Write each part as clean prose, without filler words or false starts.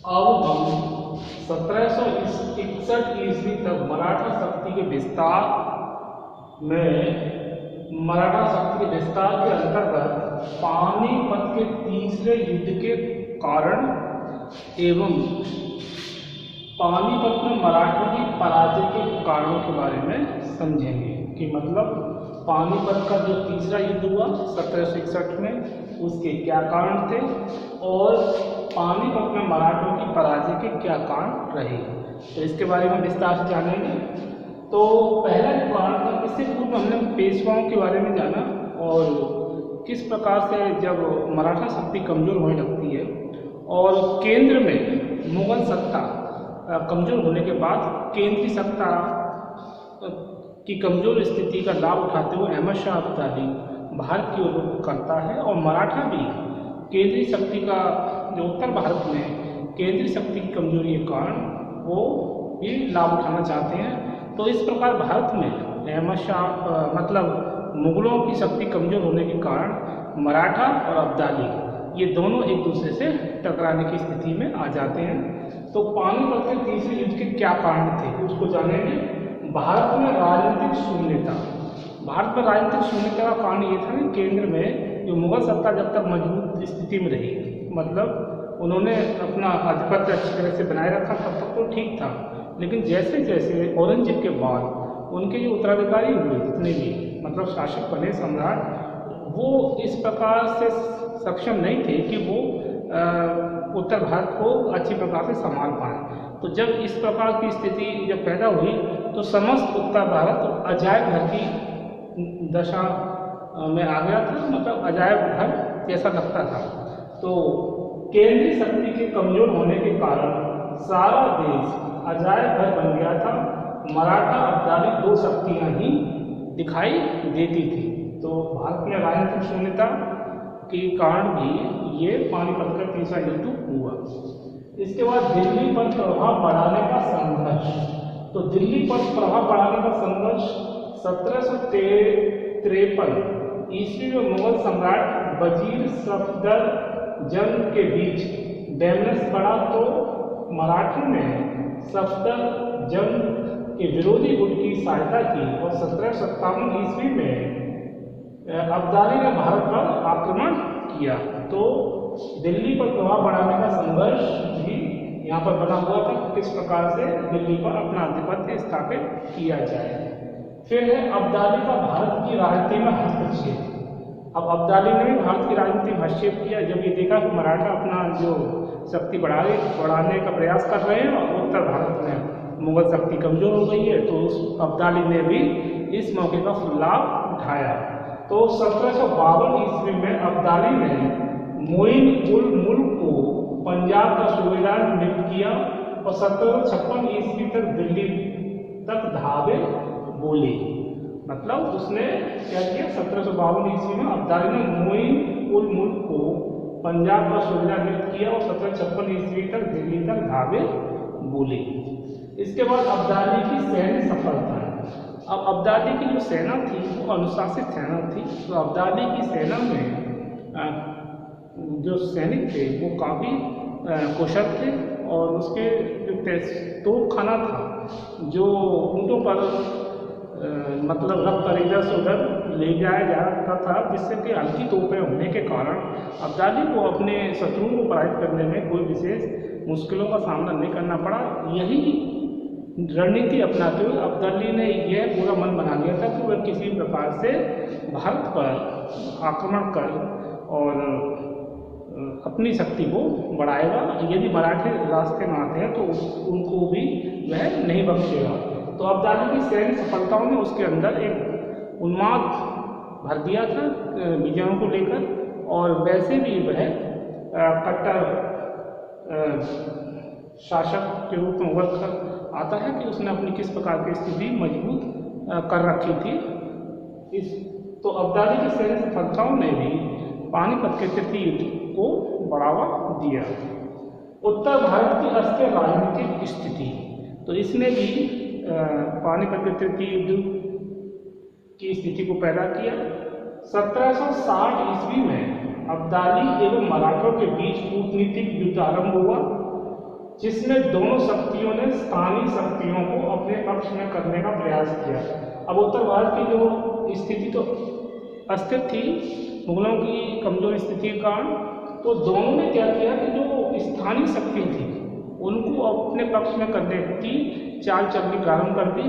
अब हम 1761 ईस्वी तक मराठा शक्ति के विस्तार के अंतर्गत पानीपत के तीसरे युद्ध के कारण एवं पानीपत में मराठों की पराजय के कारणों के बारे में समझेंगे कि मतलब पानीपत का जो तीसरा युद्ध हुआ 1761 में, उसके क्या कारण थे और पानीपत में मराठों की पराजय के क्या कारण रहे। तो इसके बारे में विस्तार से जानेंगे। तो पहला जो कारण था, इससे पूर्व हमने पेशवाओं के बारे में जाना और किस प्रकार से जब मराठा शक्ति कमज़ोर होने लगती है और केंद्र में मुगल सत्ता कमज़ोर होने के बाद केंद्रीय सत्ता की कमज़ोर स्थिति का लाभ उठाते हुए अहमद शाह अब्दाली भारत की ओर रुख करता है और मराठा भी केंद्रीय शक्ति का जो उत्तर भारत में केंद्रीय शक्ति की कमजोरी के कारण वो भी लाभ उठाना चाहते हैं। तो इस प्रकार भारत में अहमद शाह मतलब मुगलों की शक्ति कमज़ोर होने के कारण मराठा और अब्दाली ये दोनों एक दूसरे से टकराने की स्थिति में आ जाते हैं। तो पानीपत के तीसरे युद्ध के क्या कारण थे उसको जानेंगे। भारत में राजनीतिक शून्यता का कारण ये था कि केंद्र में जो मुगल सत्ता जब तक मजबूत स्थिति में रही, मतलब उन्होंने अपना आधिपत्य अच्छी तरह से बनाए रखा, तब तक तो ठीक था। लेकिन जैसे जैसे औरंगजेब के बाद उनके जो उत्तराधिकारी हुए जितने भी मतलब शासक बने सम्राट, वो इस प्रकार से सक्षम नहीं थे कि वो उत्तर भारत को अच्छी प्रकार से संभाल पाए। तो जब इस प्रकार की स्थिति जब पैदा हुई तो समस्त उत्तर भारत अजायब घर की दशा में आ गया था, मतलब अजायब घर जैसा लगता था। तो केंद्रीय शक्ति के कमजोर होने के कारण सारा देश अजायब घर बन गया था। मराठा अब्दाली दो शक्तियाँ ही दिखाई देती थी। तो भारत में राजनीतिक शून्यता के कारण भी ये पानीपत का तीसरा युद्ध हुआ। इसके बाद दिल्ली पर प्रभाव बढ़ाने का संघर्ष। तो दिल्ली पर प्रभाव बढ़ाने का संघर्ष 1753 ईस्वी में मुगल सम्राट वजीर सफदरजंग के बीच डेमनेस पड़ा। तो मराठों ने सफदरजंग के विरोधी गुट की सहायता की और 1757 ईस्वी में अब्दाली ने भारत पर आक्रमण किया। तो दिल्ली पर प्रभाव बढ़ाने का संघर्ष भी यहाँ पर बना हुआ था, किस प्रकार से दिल्ली पर अपना आधिपत्य स्थापित किया जाए। फिर है अब्दाली का भारत की राजनीति में हस्तक्षेप। अब अब्दाली ने भी भारत की राजनीति में हस्तक्षेप किया। जब ये देखा कि मराठा अपना जो शक्ति बढ़ाने का प्रयास कर रहे हैं और उत्तर भारत में मुगल शक्ति कमजोर हो गई है, तो उस अब्दाली ने भी इस मौके का लाभ उठाया। तो 1752 ईस्वी में अब्दाली ने मोइन उल मुल्क को पंजाब का सूबेदार नियुक्त किया और 1756 ईस्वी तक दिल्ली तक धावे बोले। मतलब उसने क्या किया, 1752 ईस्वी में अब्दाली ने मोइन उल मुल्क को पंजाब का सूबेदार नियुक्त किया और 1756 ईस्वी तक दिल्ली तक धावे बोले। इसके बाद अब्दाली की सैन्य सफलता। अब अब्दाली की जो सेना थी वो अनुशासित सेना थी। तो अब्दाली की सेना में जो सैनिक थे वो काफ़ी कुशल थे और उसके जो तोपखाना था जो ऊँटों पर मतलब रक्त पर इधर से उधर ले जाया जाता था, जिससे कि हल्की तोपें होने के कारण अब्दाली को अपने शत्रुओं को पराजित करने में कोई विशेष मुश्किलों का सामना नहीं करना पड़ा। यही रणनीति अपनाते हुए अब्दाली ने यह पूरा मन बना लिया था कि वह किसी प्रकार से भारत पर आक्रमण कर और अपनी शक्ति को बढ़ाएगा। यदि मराठे रास्ते में आते हैं तो उनको भी वह नहीं बख्शेगा। तो अब्दाली की सैन्य सफलताओं ने उसके अंदर एक उन्माद भर दिया था विजयों को लेकर, और वैसे भी वह कट्टर शासक के रूप में उभर कर आता है कि उसने अपनी किस प्रकार की स्थिति मजबूत कर रखी थी। तो अब्दाली की सैन्य सफलताओं ने भी पानीपत के तृतीय युद्ध को बढ़ावा दिया। उत्तर भारत की अस्थिर राजनीतिक स्थिति। तो इसने भी पानीपत के तृतीय युद्ध की स्थिति को पैदा किया। 1760 ईस्वी में अब्दाली एवं मराठों के बीच कूटनीतिक युद्ध आरंभ हुआ जिसमें दोनों शक्तियों ने स्थानीय शक्तियों को अपने पक्ष में करने का प्रयास किया। अब उत्तर भारत की जो स्थिति तो अस्थिर थी मुगलों की कमजोर स्थिति के कारण, तो दोनों ने क्या किया कि जो स्थानीय शक्ति थी उनको अपने पक्ष में करने की चाल चलनी प्रारंभ कर दी,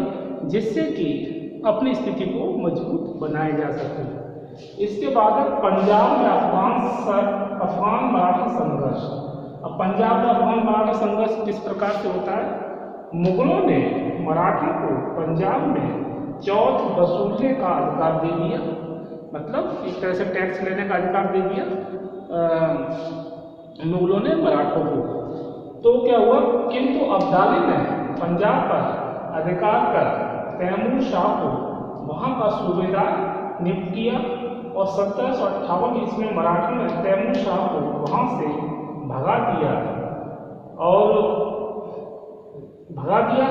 जिससे कि अपनी स्थिति को मजबूत बनाया जा सके। इसके बाद पंजाब में अफगान मराठा संघर्ष। अब पंजाब में अफगान मराठा संघर्ष किस प्रकार से होता है? मुगलों ने मराठा को पंजाब में चौथ वसूलने का अधिकार दे दिया, मतलब एक तरह से टैक्स लेने का अधिकार दे दिया मुगलों ने मराठों को। तो क्या हुआ, किंतु अब्दाली ने पंजाब पर अधिकार कर तैमूर शाह को वहाँ का सूबेदार नियुक्त किया और 1758 ईस्वी में मराठा ने तैमूर शाह को वहाँ से भगा दिया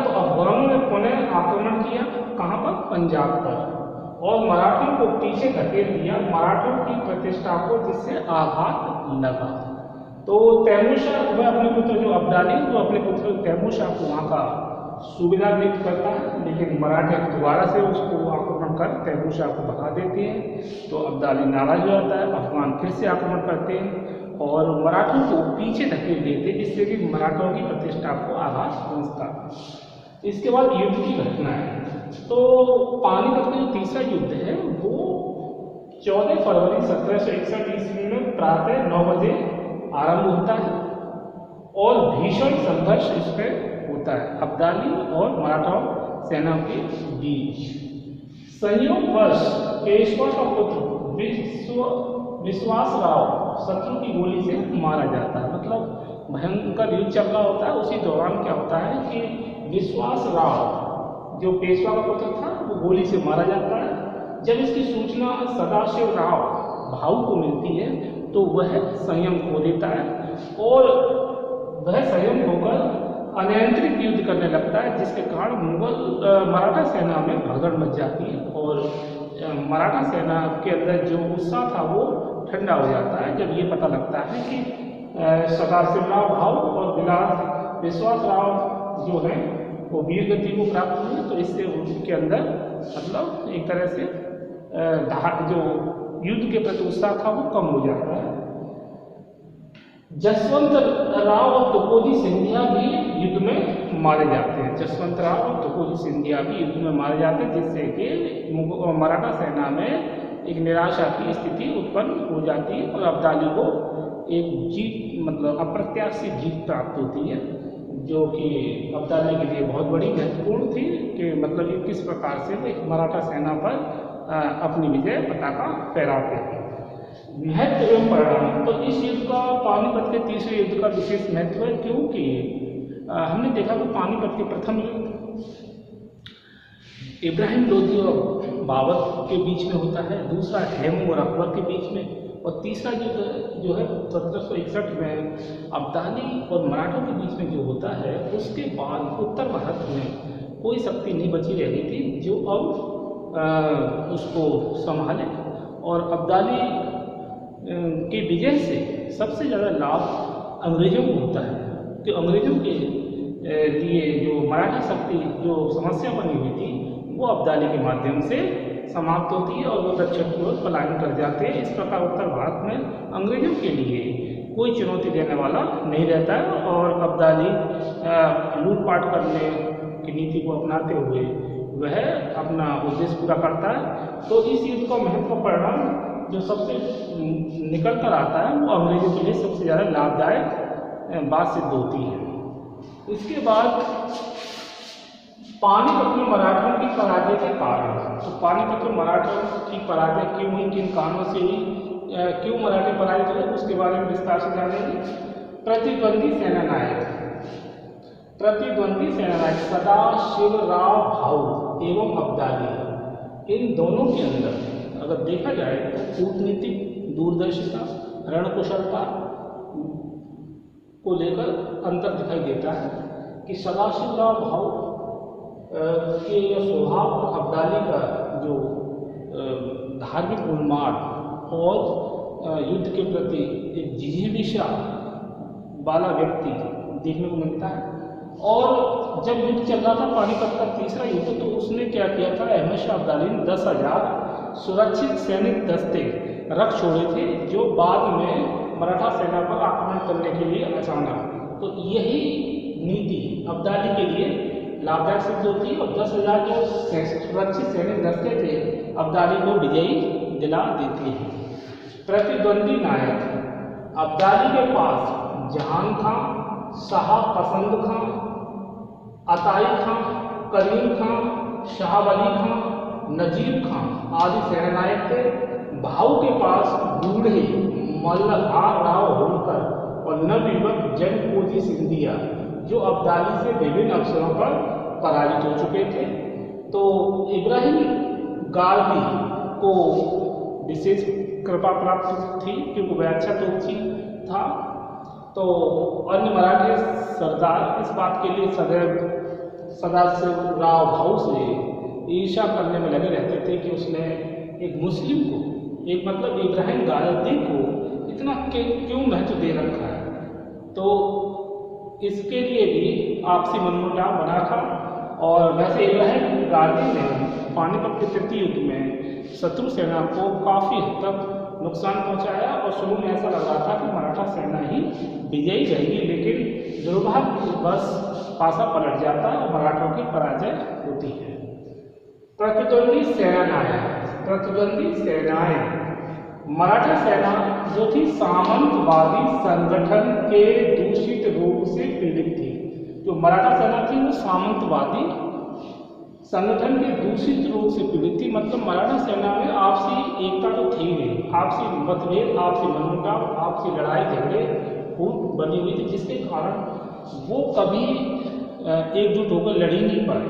तो अफगानों ने पुनः आक्रमण किया। कहाँ पर? पंजाब पर, और मराठों को पीछे धकेल दिया, मराठों की प्रतिष्ठा को, जिससे आघात लगा। तो तैमूर शाह वह अपने पुत्र जो अब्दाली वो अपने पुत्र तैमूर शाह को वहाँ का सूबेदार नियुक्त करता है, लेकिन मराठे दोबारा से उसको आक्रमण कर तैमूर शाह को भगा देते हैं। तो अब्दाली नाराज हो जाता है, अफगान फिर से आक्रमण करते हैं और मराठों को पीछे धकेल देते, जिससे कि मराठों की प्रतिष्ठा को आघात पहुँचता। इसके बाद युद्ध की घटना है। तो पानीपत का जो तीसरा युद्ध है वो 14 फरवरी 1761 ईस्वी में प्रातः 9 बजे आरंभ होता है और भीषण संघर्ष इसमें होता है अब्दाली और मराठा सेना के बीच। संयोगवश पेशवा का पुत्र विश्वासराव शत्रु की गोली से मारा जाता है। मतलब भयंकर युद्ध चल रहा होता है, उसी दौरान क्या होता है कि विश्वासराव जो पेशवा का पुत्र था वो गोली से मारा जाता है। जब इसकी सूचना सदाशिवराव भाऊ को मिलती है तो वह संयम खो देता है और वह संयम खोकर अनियंत्रित युद्ध करने लगता है, जिसके कारण मराठा सेना में भगदड़ मच जाती है और मराठा सेना के अंदर जो उत्साह था वो ठंडा हो जाता है जब ये पता लगता है कि सदाशिवराव भाऊ और विश्वासराव जो है वो वीर गति को प्राप्त हुए। तो इससे उनके अंदर मतलब एक तरह से जो युद्ध के प्रति उत्साह था वो कम हो जाता है। जसवंत राव और तुकोजी सिंधिया भी युद्ध में मारे जाते हैं। जसवंत राव और तुकोजी सिंधिया भी युद्ध में मारे जाते हैं, जिससे कि मराठा सेना में एक निराशा की स्थिति उत्पन्न हो जाती है और अब्दाली को एक जीत मतलब अप्रत्याशित जीत प्राप्त होती है, जो कि अब्दाली के लिए बहुत बड़ी महत्वपूर्ण थी कि मतलब कि किस प्रकार से वो एक मराठा सेना पर अपनी विजय पताका फहराते हैं। महत्व एवं परिणाम। तो इस युद्ध का पानीपत के तीसरे युद्ध का विशेष महत्व है, क्योंकि हमने देखा कि पानीपत के प्रथम युद्ध इब्राहिम लोधी और बाबर के बीच में होता है, दूसरा हेमू और अकबर के बीच में, और तीसरा युद्ध जो है 1761 में अब्दाली और मराठों के बीच में जो होता है। उसके बाद उत्तर भारत में कोई शक्ति नहीं बची रह गई थी जो अब उसको संभाले, और अब्दाली की विजय से सबसे ज़्यादा लाभ अंग्रेज़ों को होता है। तो अंग्रेज़ों के लिए जो मराठा शक्ति जो समस्या बनी हुई थी वो अब्दाली के माध्यम से समाप्त होती है और वो दक्षिण की ओर पलायन कर जाते हैं। इस प्रकार उत्तर भारत में अंग्रेज़ों के लिए कोई चुनौती देने वाला नहीं रहता है और अब्दाली लूटपाट करने की नीति को अपनाते हुए वह अपना उद्देश्य पूरा करता है। तो इस युद्ध का महत्व परिणाम जो सबसे निकल कर आता है वो अंग्रेजों के लिए सबसे ज़्यादा लाभदायक बात सिद्ध होती है। इसके बाद पानीपत में मराठों की पराजय के कारण। तो पानीपत में मराठों की पराजय क्यों हुई, किन कारणों से हुई, क्यों मराठे पराजित हुए, उसके बारे में विस्तार से जानेंगे। प्रतिद्वंदी सेनानायक सदाशिवराव भाऊ एवं अब्दाली, इन दोनों के अंदर अगर देखा जाए तो कूटनीतिक दूरदर्शिता रणकुशलता को लेकर अंतर दिखाई देता है कि सदाशिवराव भाऊ के स्वभाव और अब्दाली का जो धार्मिक उन्माद और युद्ध के प्रति एक जिजीविषा वाला व्यक्ति देखने को मिलता है। और जब युद्ध चल रहा था पानीपत का तीसरा युद्ध, तो उसने क्या किया था, अहमद शाह अब्दाली ने 10,000 सुरक्षित सैनिक दस्ते रख छोड़े थे, जो बाद में मराठा सेना पर आक्रमण करने के लिए अचानक। तो यही नीति अब्दाली के लिए लाभदायक सिद्ध होती है और 10,000 जो सुरक्षित सैनिक दस्ते थे अब्दाली को विजयी दिला देते हैं। प्रतिद्वंदी नायक अब्दाली के पास जहान खां, शाह पसंद खां, अताई खां, करीम खां, शहाब अली खां, नजीब खां आदि सेनानायक थे। भाऊ के पास बूढ़े मल्हार राव होलकर और नवयुवक जनकोजी सिंधिया, जो अब्दाली से विभिन्न अवसरों पर पराजित हो चुके थे। तो इब्राहिम गारदी को विशेष कृपा प्राप्त थी क्योंकि वह अच्छा तोपची था। तो अन्य मराठे सरदार इस बात के लिए सदाशिवराव भाऊ से ईर्ष्या करने में लगे रहते थे कि उसने एक मुस्लिम को, एक मतलब इब्राहिम गारदी को इतना क्यों महत्व दे रखा है। तो इसके लिए भी आपसी मनमुटाव बना था। और वैसे इब्राहिम गारदी ने पानीपत के तृतीय युद्ध में शत्रु सेना को काफ़ी हद तक नुकसान पहुंचाया और शुरू में ऐसा लग रहा था कि मराठा सेना ही विजयी रहेगी, लेकिन दुर्भाग्यवश पासा पलट जाता है और मराठों की पराजय होती है। प्रतिद्वंदी सेनाएं मराठा सेना जो थी सामंतवादी संगठन के दूषित रूप से पीड़ित थी। जो मराठा सेना थी वो सामंतवादी संगठन के दूषित रूप से पीड़ित थी। मतलब मराठा सेना में आपसी एकता तो थी नहीं, आपसी मतभेद, आपसी मनमुटाव, आपसी लड़ाई झगड़े खूब बनी हुई थी, जिसके कारण वो कभी एकजुट होकर लड़ ही नहीं पाए।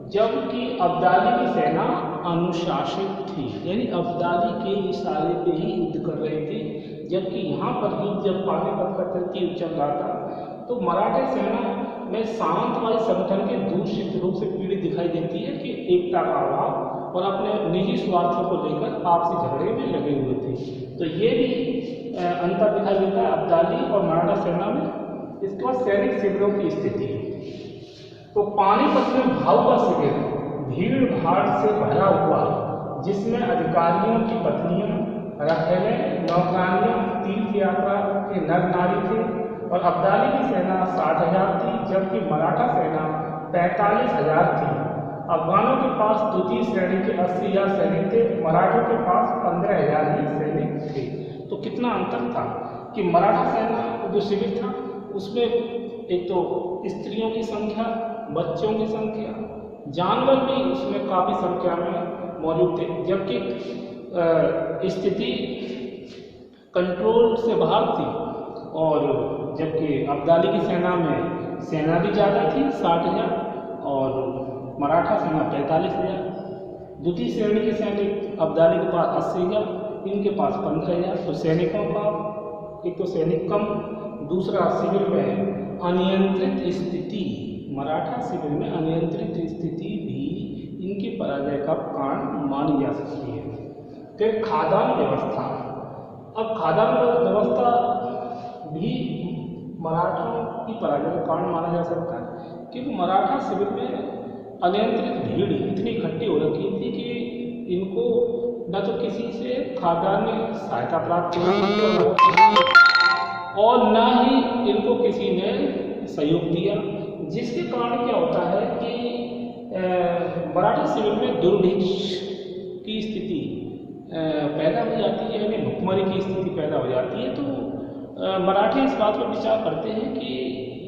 जबकि अब्दाली की सेना अनुशासित थी, यानी अब्दाली के इशारे पे ही युद्ध कर रहे थे। जबकि यहाँ पर युद्ध जब पानीपत का तृतीय युद्ध चल रहा था तो मराठा सेना में सामंतवादी संगठन के दूषित रूप से पीड़ित दिखाई देती है कि एकता का अभाव और अपने निजी स्वार्थों को लेकर आपसी झगड़े में लगे हुए थे। तो ये भी अंतर दिखाई देता है अब्दाली और मराठा सेना में। इसके बाद सैनिक शिविरों की स्थिति। तो पानीपत में भाऊ का शिविर भीड़ भाड़ से भरा हुआ, जिसमें अधिकारियों की पत्नियां, रखेलें, नौकरानियां, तीर्थ यात्रा के नर नारी थे। और अब्दाली की सेना 60,000 थी, जबकि मराठा सेना 45,000 थी। अफगानों के पास द्वितीय श्रेणी के 80,000 सैनिक थे, मराठों के पास 15,000 ही सैनिक थे। तो कितना अंतर था कि मराठा सेना जो शिविर था उसमें एक तो स्त्रियों की संख्या, बच्चों की संख्या, जानवर भी उसमें काफ़ी संख्या में मौजूद थे। जबकि स्थिति कंट्रोल से बाहर थी। और जबकि अब्दाली की सेना में सेना भी ज़्यादा थी 60,000 और मराठा सेना 45,000। द्वितीय श्रेणी के सैनिक अब्दाली के पास 80,000, इनके पास 15,000। तो सैनिकों का एक तो सैनिक कम, दूसरा शिविर में अनियंत्रित स्थिति, मराठा शिविर में अनियंत्रित स्थिति भी इनकी पराजय का कारण मानी जा सकती है। फिर खाद्यान्न व्यवस्था। अब खाद्यान्न व्यवस्था भी मराठों की पराजय का कारण माना जा सकता है, क्योंकि मराठा शिविर में अनियंत्रित भीड़ इतनी इकट्ठी हो रखी थी कि इनको न तो किसी से खाद्यान्न सहायता प्राप्त हो और न ही इनको किसी ने सहयोग दिया, जिसके कारण क्या होता है कि मराठा शिविर में दुर्भिक्ष की स्थिति पैदा हो जाती है, यानी भुखमरी की स्थिति पैदा हो जाती है। तो मराठे इस बात पर विचार करते हैं कि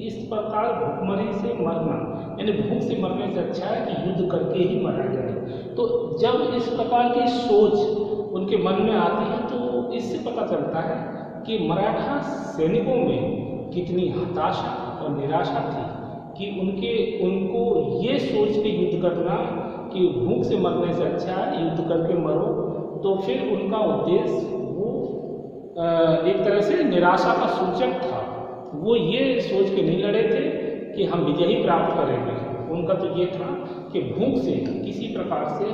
इस प्रकार भुखमरी से मरना, यानी भूख से मरने से अच्छा है कि युद्ध करके ही मरा जाए। तो जब इस प्रकार की सोच उनके मन में आती है तो इससे पता चलता है कि मराठा सैनिकों में कितनी हताशा और निराशा थी कि उनको ये सोच के युद्ध करना कि भूख से मरने से अच्छा है युद्ध करके मरो। तो फिर उनका उद्देश्य वो एक तरह से निराशा का सूचक था। वो ये सोच के नहीं लड़े थे कि हम विजय ही प्राप्त करेंगे। उनका तो ये था कि भूख से किसी प्रकार से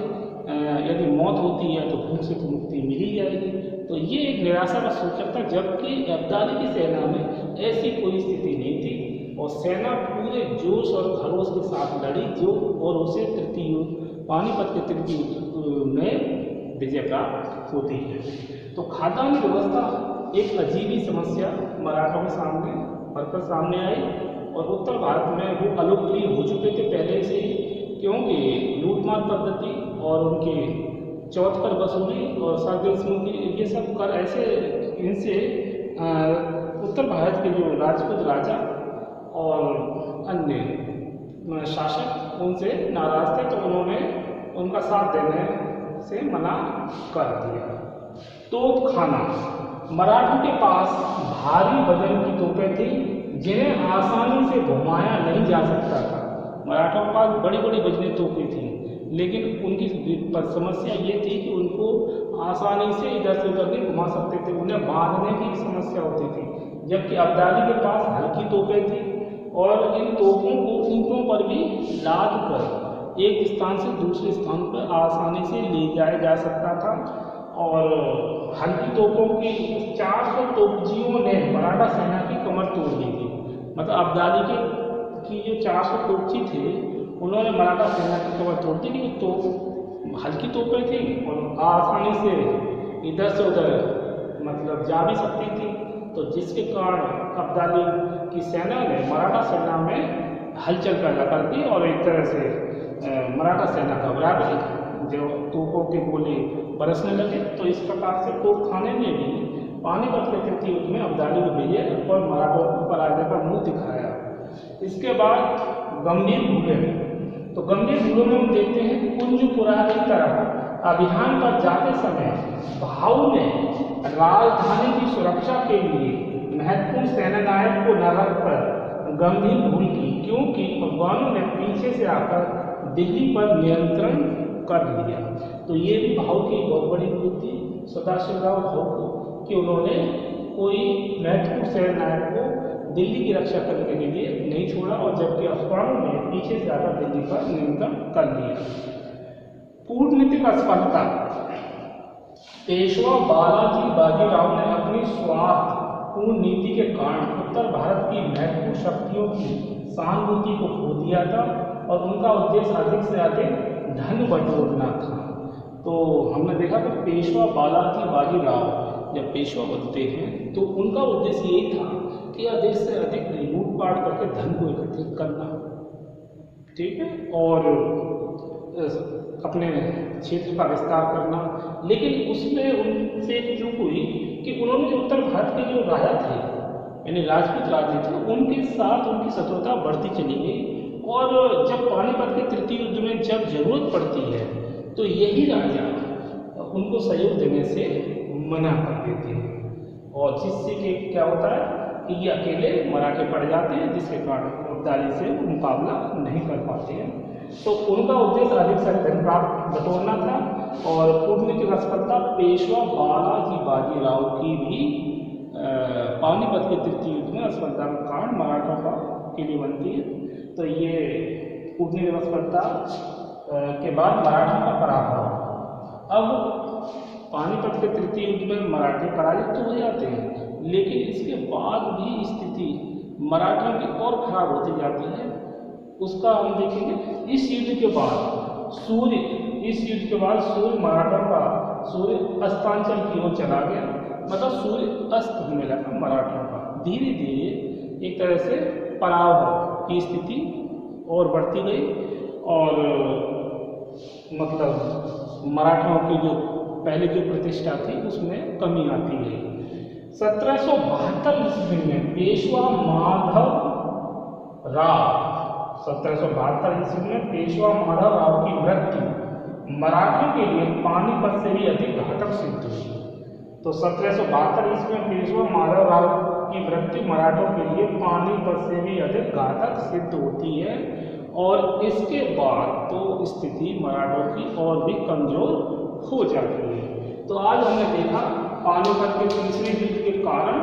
यदि मौत होती है तो भूख से तो मुक्ति मिल ही जाएगी। तो ये एक निराशा का सूचक था। जबकि अब्दाली की सेना में ऐसी कोई स्थिति नहीं थी। और सेना पूरे जोश और खरोश के साथ लड़ी जो और उसे तृतीय पानीपत के तृतीय युद्ध में विजय प्राप्त होती है। तो खाद्यान्न व्यवस्था एक अजीब ही समस्या मराठों के सामने बनकर सामने आई और उत्तर भारत में वो अलोकप्रिय हो चुके थे पहले से ही, क्योंकि लूटमार पद्धति और उनके चौथ कर वसूली और सागरस्मुखी ये सब कर ऐसे इनसे उत्तर भारत के जो राजपूत राजा और अन्य शासक उनसे नाराज थे, तो उन्होंने उनका साथ देने से मना कर दिया। तोप खाना, मराठों के पास भारी वजन की तोपें थी जिन्हें आसानी से घुमाया नहीं जा सकता था। मराठों के पास बड़ी बड़ी वजनी तोपें थी, लेकिन उनकी समस्या ये थी कि उनको आसानी से इधर से उधर नहीं घुमा सकते थे, उन्हें बांधने की समस्या होती थी। जबकि अब्दाली के पास हल्की तोपें थी और इन तोपों को ऊँटों पर भी लाद कर एक स्थान से दूसरे स्थान पर आसानी से ले जाया जा सकता था। और हल्की तोपों की 400 तोपजियों ने मराठा सेना की कमर तोड़ दी थी। मतलब अब्दाली की जो 400 तोपजी थे उन्होंने मराठा सेना की कमर तोड़ दी थी। तो हल्की तोपें थी और आसानी से इधर से उधर मतलब जा भी सकती थी, तो जिसके कारण अब्दाली की सेना ने मराठा सेना में हलचल पैदा कर दी और एक तरह से मराठा सेना घबरा गई। जो तोपों के गोले बरसने लगे, तो इस प्रकार से तोप खाने में भी पानीपत के तृतीय युद्ध में अब्दाली को विजय और मराठों को पराजय का मुंह दिखाया। इसके बाद गंभीर भूले, तो गंभीर भूलों में हम देखते हैं कुंजपुरा की तरफ अभियान पर जाते समय भाऊ ने राजधानी की सुरक्षा के लिए महत्वपूर्ण सेनानायक को न रखकर गंभीर भूल की, क्योंकि अफगानों ने पीछे से आकर दिल्ली पर नियंत्रण कर लिया। तो ये भी भाऊ की बहुत बड़ी भूल थी सदाशिवराव भाऊ को, कि उन्होंने कोई महत्वपूर्ण सेनानायक को दिल्ली की रक्षा करने के लिए नहीं छोड़ा, और जबकि अफगानों ने पीछे से आकर दिल्ली पर नियंत्रण कर लिया। कूटनीतिक असफलता, पेशवा बालाजी बाजीराव ने अपनी स्वार्थपूर्ण नीति के कारण उत्तर भारत की महत्वपूर्ण शक्तियों की सहानुभूति को खो दिया था और उनका उद्देश्य अधिक से अधिक धन बटोरना था। तो हमने देखा कि पेशवा बालाजी बाजीराव जब पेशवा बनते हैं तो उनका उद्देश्य यही था कि अधिक से अधिक लूटपाट करके धन को एकत्रित करना, ठीक है, और अपने क्षेत्र का विस्तार करना। लेकिन उसमें उनसे एक चूक हुई कि उन्होंने जो उत्तर भारत के जो राजा थे यानी राजपूत राजे थे, उनके साथ उनकी शत्रुता बढ़ती चली गई, और जब पानीपत के तृतीय युद्ध में जब जरूरत पड़ती है तो यही राजा उनको सहयोग देने से मना कर देते हैं, और जिससे कि क्या होता है कि ये अकेले मराठे पड़ जाते हैं, जिसके कारण अब्दाली से मुकाबला नहीं कर पाते हैं। तो उनका उद्देश्य अधिक से धन प्राप्त बटोरना था, और कूटनीतिक असफलता पेशवा बालाजी बाजीराव की भी पानीपत के तृतीय युद्ध में असफलता का कारण मराठों का के लिए बनती है। तो ये कूटनीतिक असफलता के बाद मराठों का पराभव। अब पानीपत के तृतीय युद्ध में मराठे पराजित तो हो जाते हैं, लेकिन इसके बाद भी स्थिति मराठों की और खराब होती जाती है। उसका हम देखेंगे। इस युद्ध के बाद सूर्य मराठों का सूर्य अस्तांचल की ओर चला गया, मतलब सूर्य अस्त होने लगा मराठों का। धीरे धीरे एक तरह से पराभव की स्थिति और बढ़ती गई, और मतलब मराठों की जो पहले जो प्रतिष्ठा थी उसमें कमी आती गई। 1772 ईस्वी में पेशवा माधव राव 1772 ईस्वी में पेशवा माधव राव की मृत्यु मराठों के लिए पानीपत से भी अधिक घातक सिद्ध हुई। तो 1772 ईस्वी में पेशवा माधव राव की मृत्यु मराठों के लिए पानीपत से भी अधिक घातक सिद्ध होती है, और इसके बाद तो स्थिति मराठों की और भी कमजोर हो जाती है। तो आज हमने देखा पानीपत के तीसरे युद्ध के कारण,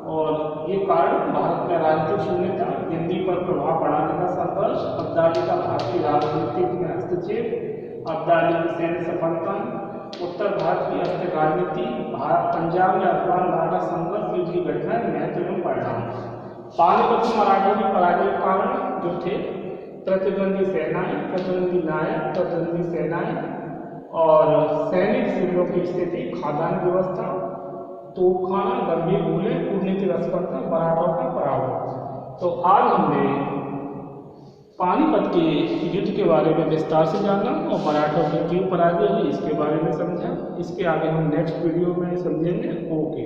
और ये कारण भारत में राजनीतिक शून्यता, दिल्ली पर प्रभाव बढ़ाने का संघर्ष, अब्दाली का भारतीय राजनीति में हस्तक्षेप, अब्दाली की सैन्य सफलता, उत्तर भारत की अस्थिर राजनीति, पंजाब में अफगान मराठा संघर्ष, युद्ध की घटनाएं, महत्वपूर्ण परिणाम। पानीपत में मराठों की पराजय के कारण जो थे प्रतिद्वंदी सेनाएं, प्रतिद्वंदी नायक, प्रतिद्वंदी सेनाएं और सैनिक शिविरों की स्थिति, खाद्यान्न व्यवस्था, तोपखाना, गंभीर हमले, कूटनीतिक असफलता, मराठों का पराभव। तो आज हमने पानीपत के युद्ध के बारे में विस्तार से जाना और मराठों की क्यों पराजय हुई इसके बारे में समझा। इसके आगे हम नेक्स्ट वीडियो में समझेंगे। ओके।